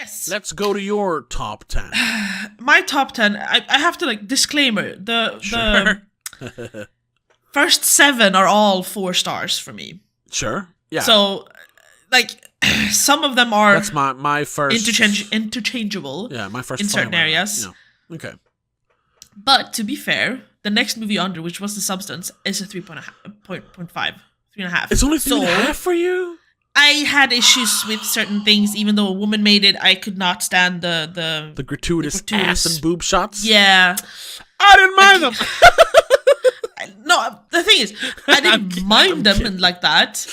Yes. Let's go to your top 10. My top 10, I have to, disclaimer, the first 7 are all 4 stars for me. Sure. Yeah. So, some of them are... That's my first... interchangeable. Yeah, my first... in certain areas. Yeah. Okay. But, to be fair, the next movie under, which was The Substance, is a 3.5. 3.5. It's only 3.5 for you? I had issues with certain things, even though a woman made it. I could not stand the gratuitous ass and boob shots. Yeah, I didn't mind them. No, the thing is, I didn't mind them and like that,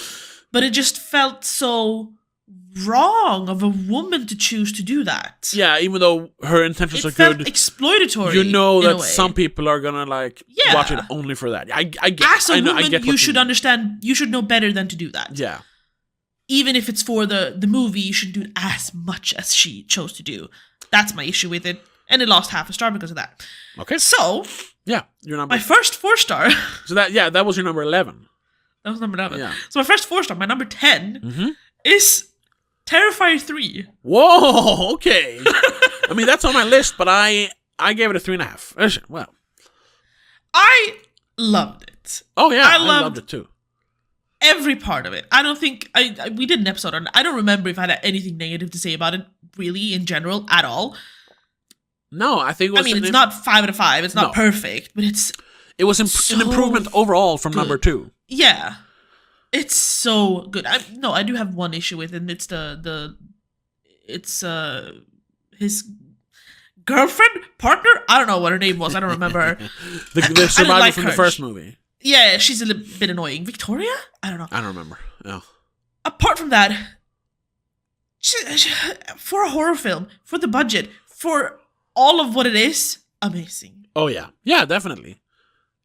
but it just felt so wrong of a woman to choose to do that. Yeah, even though her intentions are felt good, exploitatory. You know that some people are gonna watch it only for that. As a woman, you should understand. You should know better than to do that. Yeah. Even if it's for the movie, you shouldn't do it as much as she chose to do. That's my issue with it. And it lost half a star because of that. Okay. So, yeah, your number. My first 4-star. So that was your number 11. That was number 11. Yeah. So my first 4-star, my number 10, is Terrifier 3. Whoa, okay. I mean, that's on my list, but I gave it a 3.5. Well. I loved it. Oh, yeah, I loved it too. Every part of it. I don't think we did an episode on it. I don't remember if I had anything negative to say about it, really, in general, at all. No, I think it was... it's not 5 out of 5. It's not perfect, but it was an improvement overall from number 2. Yeah. It's so good. I do have one issue with it, and it's his girlfriend? Partner? I don't know what her name was. I don't remember. the survivor from the first movie. Yeah, she's a little bit annoying. Victoria? I don't know. I don't remember. No. Apart from that, for a horror film, for the budget, for all of what it is, amazing. Oh yeah, yeah, definitely.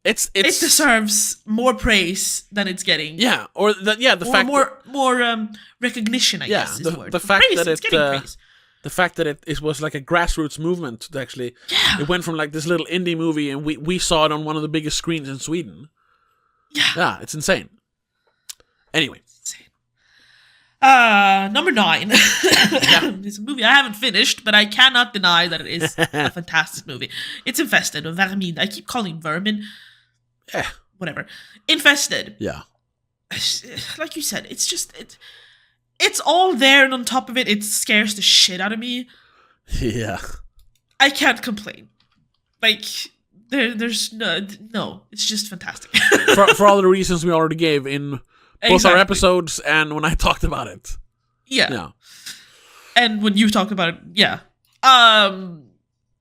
It deserves more praise than it's getting. Yeah, the fact more recognition. I guess is the word. The fact praise, that it's getting praise. The fact that it was like a grassroots movement. Actually, it went from this little indie movie, and we saw it on one of the biggest screens in Sweden. Yeah, it's insane. Anyway. Number 9. It's a movie I haven't finished, but I cannot deny that it is a fantastic movie. It's Infested, or Vermin. I keep calling it Vermin. Whatever. Infested. Yeah. Like you said, it's just... It's all there, and on top of it, it scares the shit out of me. Yeah. I can't complain. There's no, it's just fantastic. for all the reasons we already gave in both our episodes and when I talked about it. Yeah. And when you talked about it, yeah. What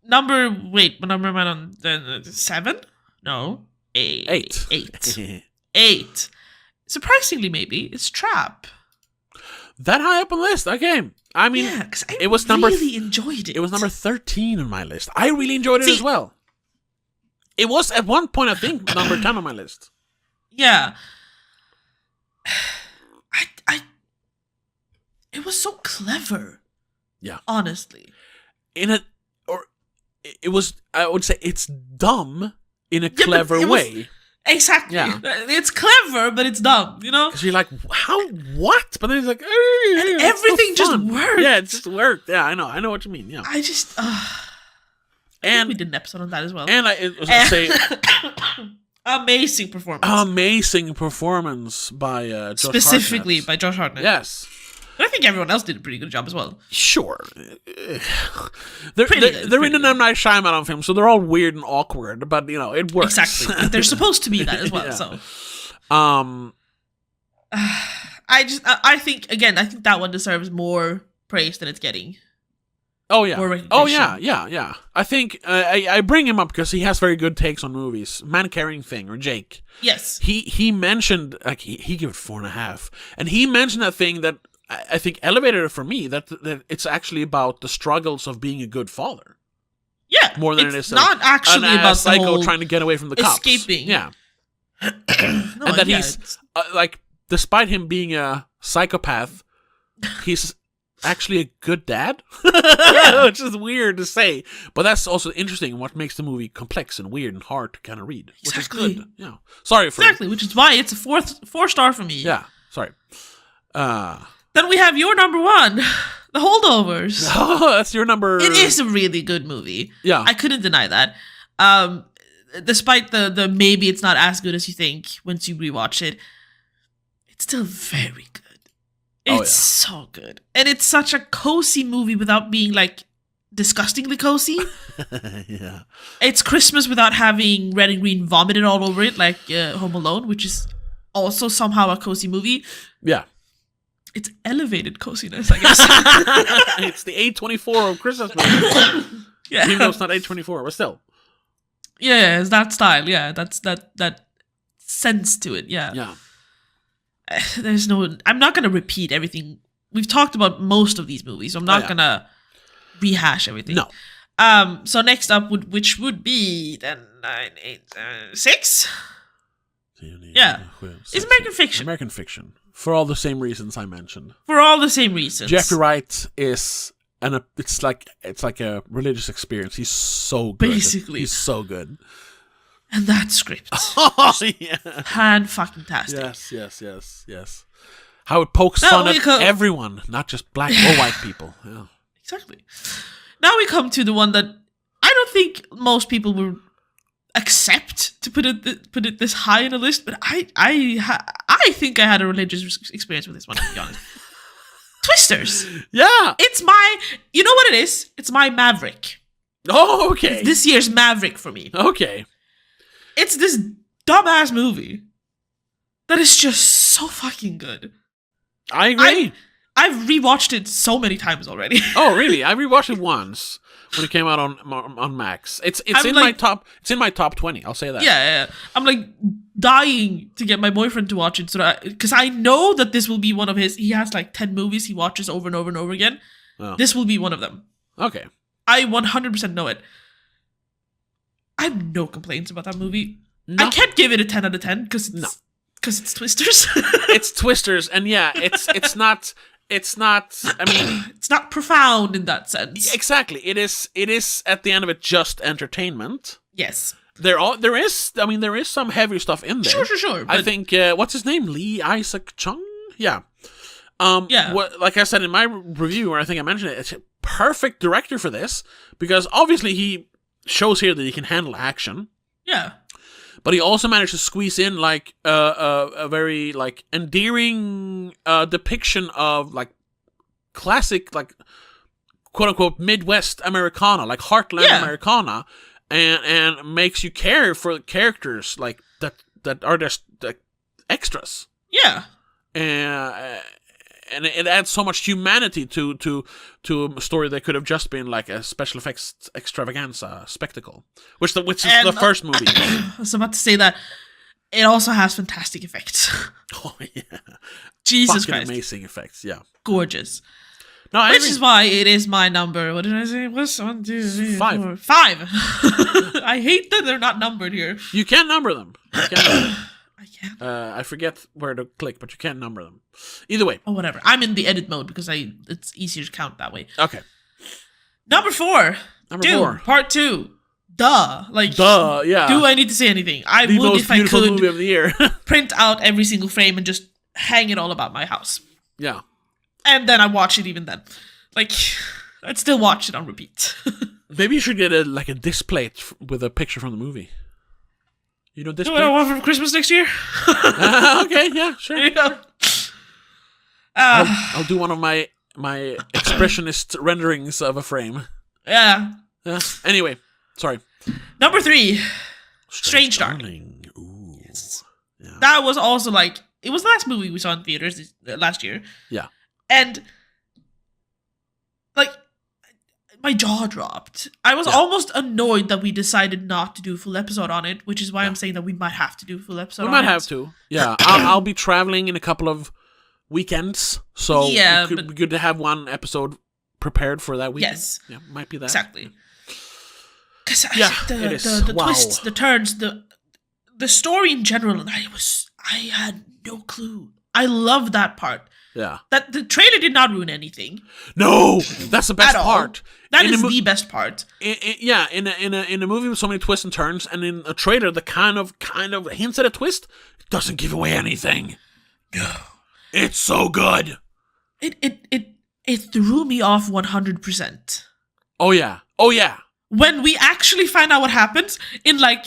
number am I on? 7? No. 8. 8. Surprisingly, maybe, it's Trap. That high up on the list? Okay. I mean, because I really enjoyed it. It was number 13 on my list. I really enjoyed it as well. It was, at one point, I think, number 10 on my list. Yeah. It was so clever. Yeah. Honestly. It was, I would say, it's dumb in a clever way. Exactly. Yeah. It's clever, but it's dumb, you know? Because you're like, what? But then it's like, and everything just worked. Yeah, it just worked. Yeah, I know what you mean. Yeah. I just, and we did an episode on that as well. And I was going to say... Amazing performance. Amazing performance by Josh Specifically Hartnett. by Josh Hartnett. Yes. But I think everyone else did a pretty good job as well. Sure. They're in an M. Night Shyamalan film, so they're all weird and awkward, but, it works. Exactly. They're supposed to be that as well, so... I think that one deserves more praise than it's getting. Oh yeah. I think I bring him up because he has very good takes on movies. Man Carrying Thing, or Jake. Yes. He mentioned, he gave it 4.5, and he mentioned that thing that I think elevated it for me. That it's actually about the struggles of being a good father. Yeah, more than it is not actually about the psycho whole trying to get away from the cops. Escaping. Yeah, and that he's despite him being a psychopath, he's actually a good dad, which is weird to say, but that's also interesting. What makes the movie complex and weird and hard to kind of read, which is good. Yeah, sorry for which is why it's a 4 star for me. Yeah, sorry. Then we have your number 1, The Holdovers. Oh, that's your number. It is a really good movie. Yeah. I couldn't deny that. Despite the maybe it's not as good as you think once you rewatch it, it's still very good. It's so good. And it's such a cozy movie without being like disgustingly cozy. Yeah. It's Christmas without having red and green vomited all over it like Home Alone, which is also somehow a cozy movie. Yeah. It's elevated coziness, I guess. It's the A24 of Christmas movies. Yeah. Even though it's not A24, but still. Yeah, it's that style. Yeah, that's that sense to it. Yeah. Yeah. I'm not gonna repeat everything. We've talked about most of these movies, so I'm not gonna rehash everything. No. So next up which would be then 9, 8, 6. Yeah. It's American Fiction. American Fiction. For all the same reasons I mentioned. For all the same reasons. Jeffrey Wright is it's like a religious experience. He's so good. Basically. He's so good. And that script. Oh yeah. Fan-fucking-tastic. Yes. How it pokes fun at everyone, not just black or white people. Yeah. Exactly. Now we come to the one that I don't think most people will accept to put it this high in a list, but I think I had a religious experience with this one, to be honest. Twisters. Yeah. It's my, you know what it is? It's my Maverick. Oh, okay. It's this year's Maverick for me. Okay. It's this dumbass movie that is just so fucking good. I agree. I've rewatched it so many times already. Oh, really? I rewatched it once when it came out on Max. It's in my top. It's in my top 20. I'll say that. Yeah. I'm like dying to get my boyfriend to watch it, so that because I know that this will be one of his. He has like 10 movies he watches over and over and over again. Oh. This will be one of them. Okay. I 100% know it. I have no complaints about that movie. No. I can't give it a 10 out of 10 because it's Twisters. It's Twisters, and yeah, it's not. I mean, it's not profound in that sense. Exactly. It is at the end of it just entertainment. Yes. There is some heavy stuff in there. Sure. I think what's his name? Lee Isaac Chung? Yeah. Like I said in my review, or I think I mentioned it, it's a perfect director for this because obviously he shows here that he can handle action. Yeah. But he also managed to squeeze in like a very like endearing depiction of like classic like quote unquote Midwest Americana, like heartland Americana, and makes you care for characters like that are just like extras. Yeah. And it adds so much humanity to a story that could have just been like a special effects extravaganza spectacle, which is the first movie. I was about to say that it also has fantastic effects. Oh yeah, Jesus fucking Christ, amazing effects, yeah, gorgeous. No, which is why it is my number. What did I say? What's 1, 2, 3, 5. 4, 5. I hate that they're not numbered here. You can number them. I can't. I forget where to click, but you can number them. Either way. Oh, whatever. I'm in the edit mode because it's easier to count that way. Okay. Number 4. Dune, Part 2. Duh. Yeah. Do I need to say anything? I the would, most if I beautiful could, movie of the year. print out every single frame and just hang it all about my house. Yeah. And then I watch it even then. Like, I'd still watch it on repeat. Maybe you should get a display with a picture from the movie. You know this. Do I want for Christmas next year? Okay, yeah, sure. Yeah. I'll do one of my expressionist renderings of a frame. Yeah. Anyway, sorry. Number 3, Strange Darling. Ooh. Yes. Yeah. That was also like, it was the last movie we saw in theaters last year. Yeah. And like, my jaw dropped. I was almost annoyed that we decided not to do a full episode on it, which is why I'm saying that we might have to do a full episode on it. We might have to. Yeah. I'll be traveling in a couple of weekends, so it could be good to have one episode prepared for that weekend. Yes. Yeah, might be that. Exactly. Because it is. The twists, the turns, the story in general, and I had no clue. I love that part. Yeah. That the trailer did not ruin anything. No, that's the best part. That is the best part. In a movie with so many twists and turns, and in a trailer that kind of hints at a twist, it doesn't give away anything. No. It's so good. It it threw me off 100%. Oh yeah. Oh yeah. When we actually find out what happens in like,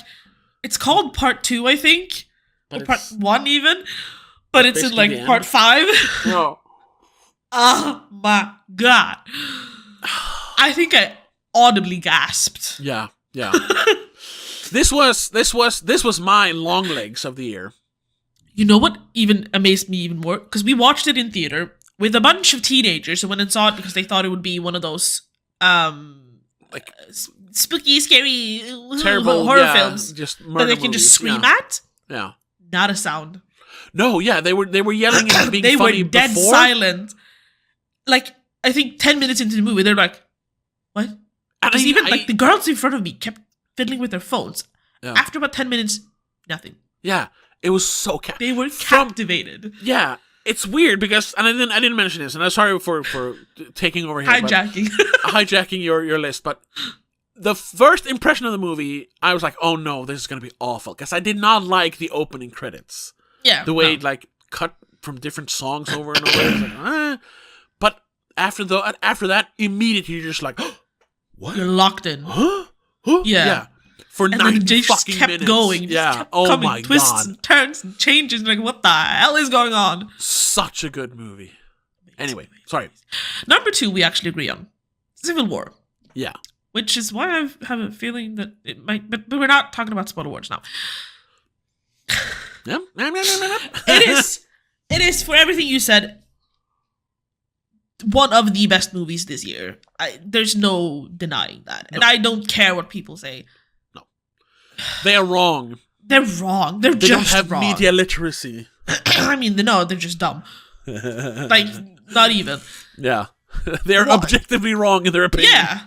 it's called part 2, I think, or part 1 even, but it's in like part 5. No. Oh my god! I think I audibly gasped. Yeah. This was my long legs of the year. You know what even amazed me even more? Because we watched it in theater with a bunch of teenagers who went and saw it because they thought it would be one of those like spooky, scary, terrible horror films just that they can just scream at. Yeah. Not a sound. No, yeah, they were yelling and being they funny were dead before. silent. Like, I think 10 minutes into the movie, they're like, what? Because like the girls in front of me kept fiddling with their phones. Yeah. After about 10 minutes, nothing. Yeah, it was so they were captivated. Yeah, it's weird because, and I didn't mention this, and I'm sorry for taking over here, hijacking your list, but the first impression of the movie, I was like, oh no, this is gonna be awful, because I did not like the opening credits. Yeah, the way it like cut from different songs over and over. I was like, But after that, immediately you're just like, what? You're locked in. Huh? Yeah. For and 90 then they just fucking kept minutes. going. Yeah. Kept oh coming, my twists god. And turns and changes. And like, what the hell is going on? Such a good movie. Anyway, sorry. Number 2, we actually agree on Civil War. Yeah. Which is why I have a feeling that it might. But we're not talking about spoiler words now. Yep. It is for everything you said. One of the best movies this year. There's no denying that. And I don't care what people say. No. They are wrong. They're wrong. They just don't have wrong. media literacy. I mean, no, they're just dumb. Like, not even. Yeah. They're objectively wrong in their opinion. Yeah.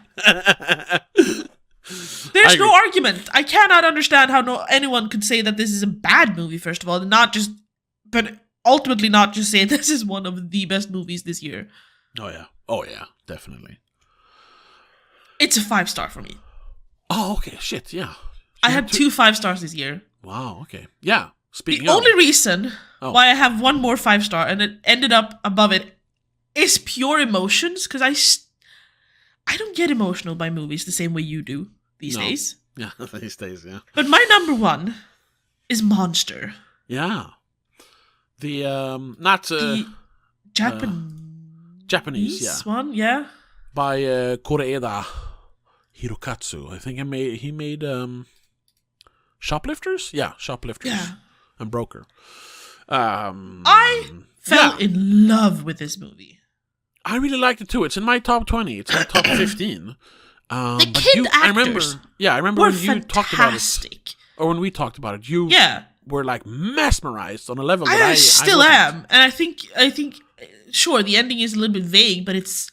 There's no argument. I cannot understand how anyone could say that this is a bad movie, first of all, but ultimately not just say this is one of the best movies this year. Oh yeah, definitely. It's a 5-star for me. Oh, okay, shit, yeah. I had 2 5 stars this year. Wow, okay. Yeah, the only reason why I have one more 5-star and it ended up above it is pure emotions, because I don't get emotional by movies the same way you do these days. Yeah, these days, yeah. But my number 1 is Monster. Yeah. The, not... the Japanese, one, yeah. By Koreeda Hirokatsu. I think he made Shoplifters? Yeah, Shoplifters. Yeah. And Broker. I fell in love with this movie. I really liked it too. It's in my top 20. It's in my top 15. The kid actors I remember when you talked about it. Or when we talked about it, you were like mesmerized on a level that I still am. And I think sure, the ending is a little bit vague, but it's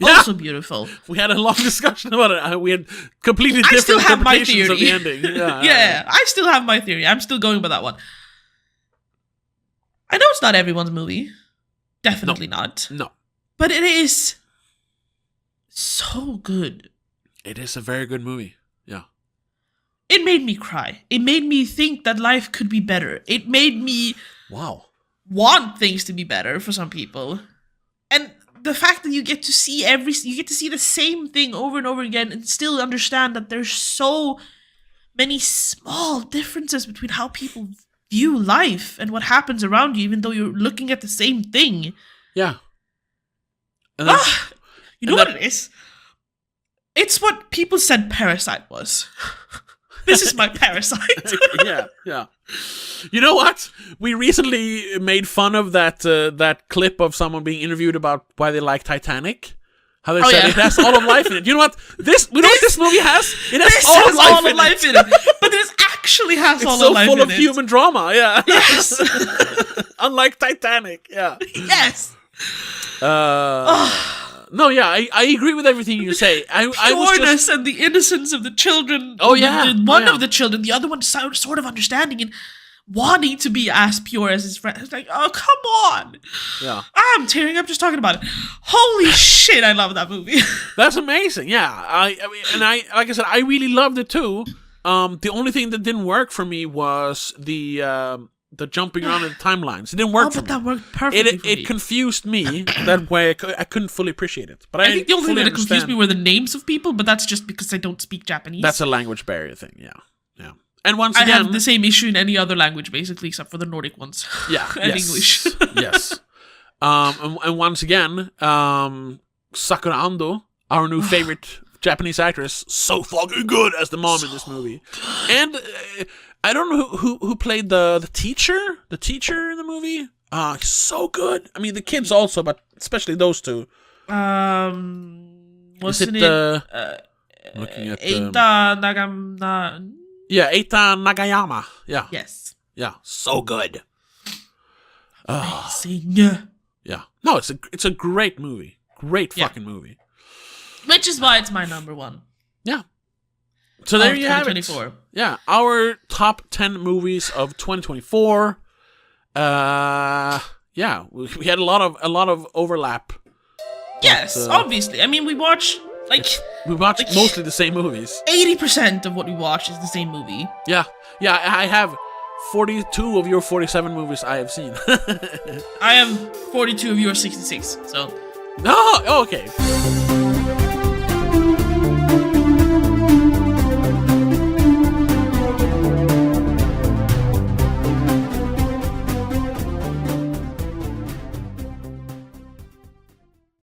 also beautiful. We had a long discussion about it. We had completely different interpretations of the ending. Yeah, I still have my theory. I'm still going by that one. I know it's not everyone's movie. Definitely not. No. But it is so good. It is a very good movie. Yeah. It made me cry. It made me think that life could be better. It made me want things to be better for some people. And the fact that you get to see the same thing over and over again and still understand that there's so many small differences between how people view life and what happens around you, even though you're looking at the same thing. Yeah. And you know what it is? It's what people said Parasite was. This is my Parasite. Yeah. You know what? We recently made fun of that clip of someone being interviewed about why they like Titanic. How they said it has all of life in it. You know what? What this movie has? It has all of life in it. But it actually has all of life in it. It's so full of human drama, yeah. Yes. Unlike Titanic, yeah. Yes. No, yeah, I agree with everything you say. I was just... and the innocence of the children. Oh, yeah. One of the children, the other one sort of understanding and wanting to be as pure as his friend. It's like, oh, come on. Yeah. I'm tearing up just talking about it. Holy shit, I love that movie. That's amazing, yeah. I mean, like I said, I really loved it too. The only thing that didn't work for me was the the jumping around in the timelines. It didn't work for me. That worked perfectly for me. It confused me that way. I couldn't fully appreciate it. But I think the only thing that understand. confused me were the names of people, but that's just because I don't speak Japanese. That's a language barrier thing, yeah. And once I again... have the same issue in any other language, basically, except for the Nordic ones. Yeah, and yes. English. Yes. And once again, Sakura Ando, our new favorite Japanese actress, so fucking good as the mom in this movie. And I don't know who played the teacher in the movie. He's so good. I mean, the kids also, but especially those two. Wasn't looking at Eita Nagama? Yeah, Eita Nagayama. Yeah. Yes. Yeah, so good. Amazing. Yeah. No, it's a great movie. Great fucking movie. Which is why it's my number one. Yeah. So there you have it. Yeah, our top 10 movies of 2024. Yeah, we had a lot of overlap. Yes, obviously. I mean, we watch mostly the same movies. 80% of what we watch is the same movie. Yeah. Yeah, I have 42 of your 47 movies I have seen. I am 42 of your 66, so... Oh, okay.